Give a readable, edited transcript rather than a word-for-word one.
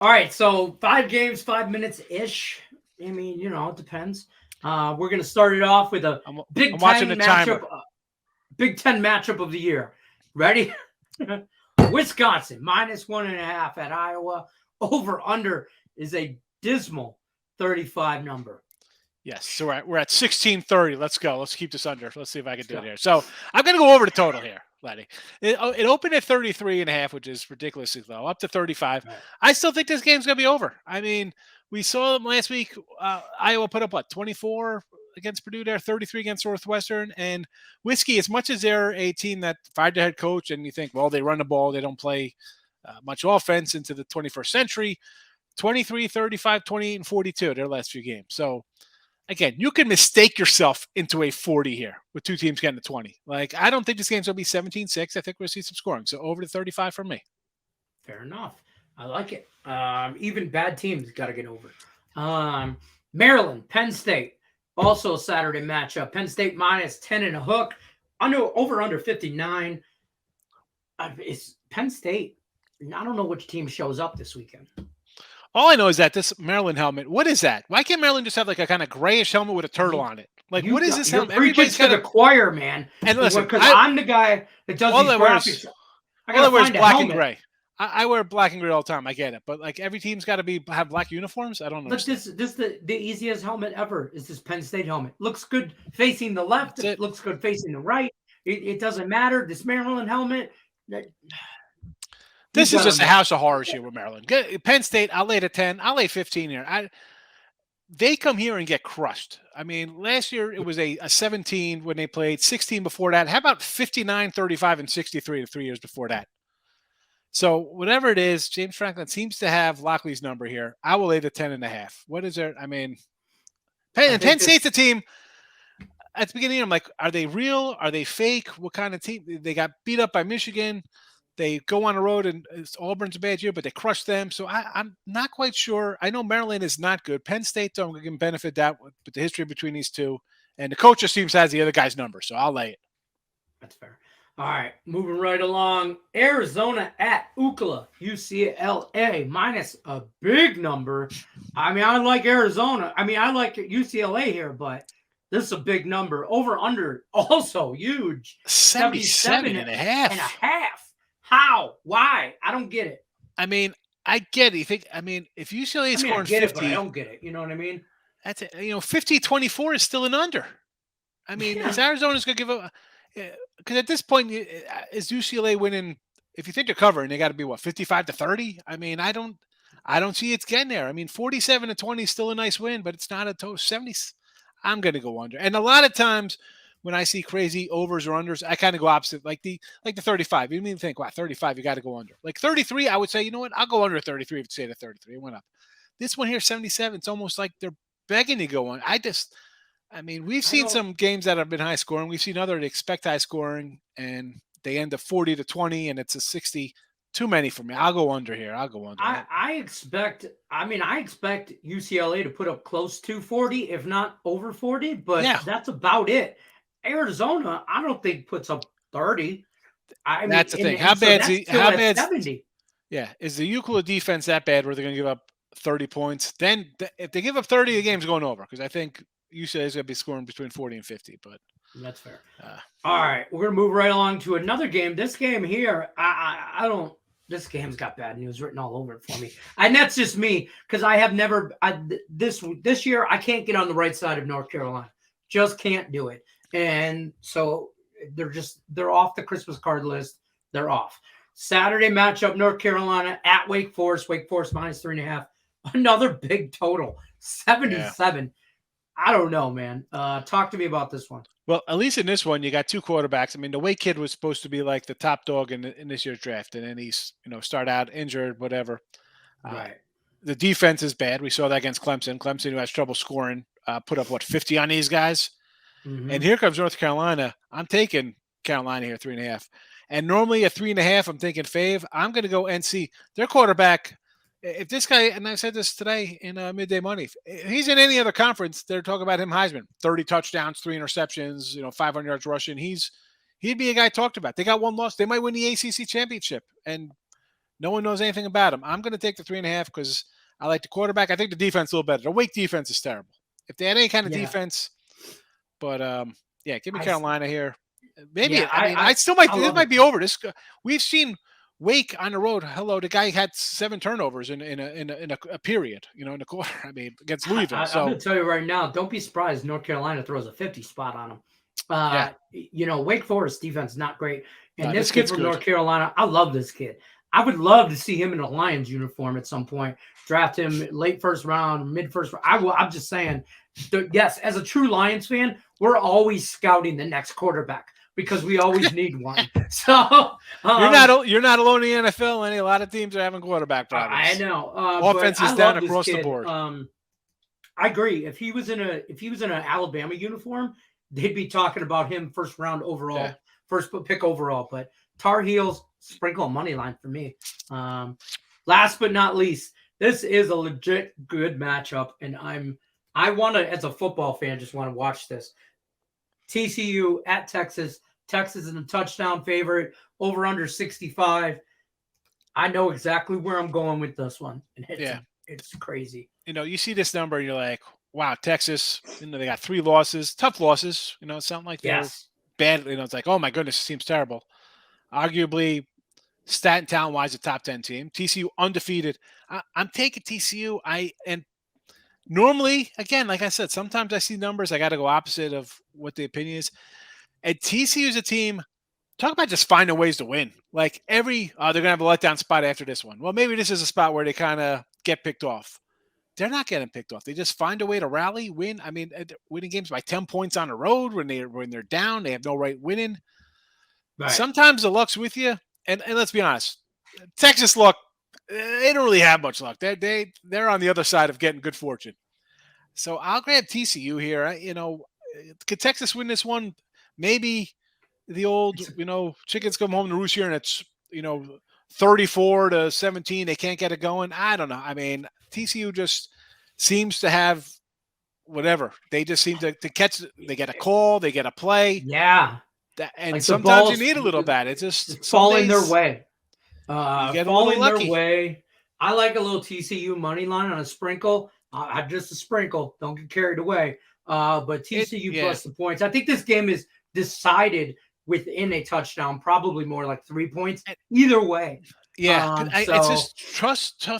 All right, so 5 games, 5 minutes-ish. I mean, it depends. We're going to start it off with a Big I'm watching Ten the matchup. timer. Big Ten matchup of the year. Ready? Wisconsin, -1.5 at Iowa. Over-under is a dismal 35 number. Yes, so we're at 16:30. Let's go. Let's keep this under. Let's see if I can do it go. here. So I'm going to go over the total here, Lenny. It opened at 33.5, which is ridiculously low, up to 35. Right. I still think this game's going to be over. I mean, we saw them last week. Iowa put up, 24 against Purdue there, 33 against Northwestern. And Whiskey, as much as they're a team that fired their head coach, and you think, well, they run the ball, they don't play much offense into the 21st century, 23, 35, 28, and 42 their last few games. So, again, you can mistake yourself into a 40 here with two teams getting to 20. Like, I don't think this game's going to be 17-6. I think we'll see some scoring. So over to 35 from me. Fair enough. I like it. Even bad teams got to get over. Maryland, Penn State, also a Saturday matchup. Penn State -10 and a hook. Over under 59. It's Penn State. I don't know which team shows up this weekend. All I know is that this Maryland helmet, what is that? Why can't Maryland just have like a kind of grayish helmet with a turtle on it? Like, what is this helmet? Everybody's got a choir, man. And listen, because I'm the guy that does these graphics. I gotta find black and gray. I wear black and gray all the time. I get it, but like every team's got to have black uniforms. I don't know. But this the easiest helmet ever is this Penn State helmet. Looks good facing the left. It looks good facing the right. It doesn't matter. This Maryland helmet. This is just a house of horrors here with Maryland. Penn State, I'll lay it at 10. I'll lay 15 here. They come here and get crushed. I mean, last year it was a 17 when they played, 16 before that. How about 59, 35, and 63 the 3 years before that? So whatever it is, James Franklin seems to have Lockley's number here. I will lay the 10.5. What is there? I mean, Penn State's a team. At the beginning, I'm like, are they real? Are they fake? What kind of team? They got beat up by Michigan. They go on the road, and Auburn's a bad year, but they crushed them. So I'm not quite sure. I know Maryland is not good. Penn State, though, I'm going to benefit that with the history between these two. And the coach just seems to have the other guy's number, so I'll lay it. That's fair. All right, moving right along. Arizona at UCLA, minus a big number. I mean, I like Arizona. I mean, I like UCLA here, but this is a big number. Over under also huge. 77 and a half. How? Why? I don't get it. I mean, I get it. You think, if UCLA is scoring 50. But I don't get it. You know what I mean? That's it. 50-24 is still an under. I mean, is Arizona's going to give up? Because at this point, is UCLA winning? If you think they're covering, they got to be 55-30. I mean, I don't see it's getting there. I mean, 47-20 is still a nice win, but it's not a total 70. I'm going to go under. And a lot of times when I see crazy overs or unders, I kind of go opposite, like the 35. You don't even think, 35, you got to go under. Like 33, I would say, you know what? I'll go under 33 if you say the 33. It went up. This one here, 77, it's almost like they're begging to go on. We've seen some games that have been high scoring. We've seen other that expect high scoring, and they end up 40-20, and it's a 60. Too many for me. I'll go under here. I expect UCLA to put up close to 40, if not over 40, but that's about it. Arizona, I don't think puts up 30. That's the thing. How bad's 70? Yeah, is the Euclid defense that bad where they're going to give up 30 points? Then if they give up 30, the game's going over, because I think UCLA is going to be scoring between 40 and 50. But that's fair. All right, we're going to move right along to another game. This game here, I don't. This game's got bad news written all over it for me, and that's just me because I have never. This year I can't get on the right side of North Carolina. Just can't do it. And so they're off the Christmas card list. They're off. Saturday matchup, North Carolina at Wake Forest. Wake Forest -3.5. Another big total, 77. Yeah. I don't know, man. Talk to me about this one. Well, at least in this one, you got two quarterbacks. I mean, the Wake kid was supposed to be like the top dog in this year's draft, and then he's start out injured, whatever. Right. The defense is bad. We saw that against Clemson. Clemson, who has trouble scoring, put up 50 on these guys. Mm-hmm. And here comes North Carolina. I'm taking Carolina here, 3.5. And normally at 3.5, I'm thinking fave. I'm going to go NC. Their quarterback, if this guy, and I said this today in Midday Money, if he's in any other conference, they're talking about him Heisman. 30 touchdowns, 3 interceptions, 500 yards rushing. He'd be a guy talked about. They got one loss. They might win the ACC championship. And No one knows anything about him. I'm going to take the 3.5 because I like the quarterback. I think the defense a little better. The Wake defense is terrible. If they had any kind of defense, but give me Carolina here. Maybe I still might. This might be over. We've seen Wake on the road. Hello, the guy had 7 turnovers in a period. In a quarter. I mean, against Louisville. I'm going to tell you right now. Don't be surprised. North Carolina throws a 50 spot on them. Wake Forest defense not great, and this kid from North Carolina, I love this kid. I would love to see him in a Lions uniform at some point. Draft him late first round, mid first round. I'm just saying, yes, as a true Lions fan, we're always scouting the next quarterback because we always need one. So you're not alone in the NFL. A lot of teams are having quarterback problems. I know. Offense is down across the board. I agree. If he was in an Alabama uniform, they'd be talking about him first round overall, first pick overall. But Tar Heels, sprinkle a money line for me. Last but not least, this is a legit good matchup, and I want to, as a football fan, just want to watch this. TCU at Texas. Texas is a touchdown favorite, over under 65. I know exactly where I'm going with this one, and it's crazy. You see this number, and you're like, wow, Texas. They got 3 losses, tough losses. It's something like they're bad. It's like, oh my goodness, it seems terrible. Arguably, stat and talent wise, a top 10 team. TCU undefeated. I'm taking TCU. And normally, again, like I said, sometimes I see numbers. I got to go opposite of what the opinion is. And TCU is a team. Talk about just finding ways to win. Like they're gonna have a letdown spot after this one. Well, maybe this is a spot where they kind of get picked off. They're not getting picked off. They just find a way to rally, win. I mean, winning games by 10 points on the road when they're down, they have no right winning. Right. Sometimes the luck's with you, and let's be honest, Texas luck, they don't really have much luck. They're on the other side of getting good fortune. So I'll grab TCU here. Could Texas win this one? Maybe the old, chickens come home to roost here, and it's 34-17. They can't get it going. I don't know. I mean, TCU just seems to have whatever. They just seem to catch. They get a call. They get a play. Yeah. And like sometimes you need a little bit. It's just fall in their way. Fall in their way. I like a little TCU money line on a sprinkle. Just a sprinkle. Don't get carried away. But TCU plus the points. I think this game is decided within a touchdown, probably more like 3 points. Either way. Yeah, it's just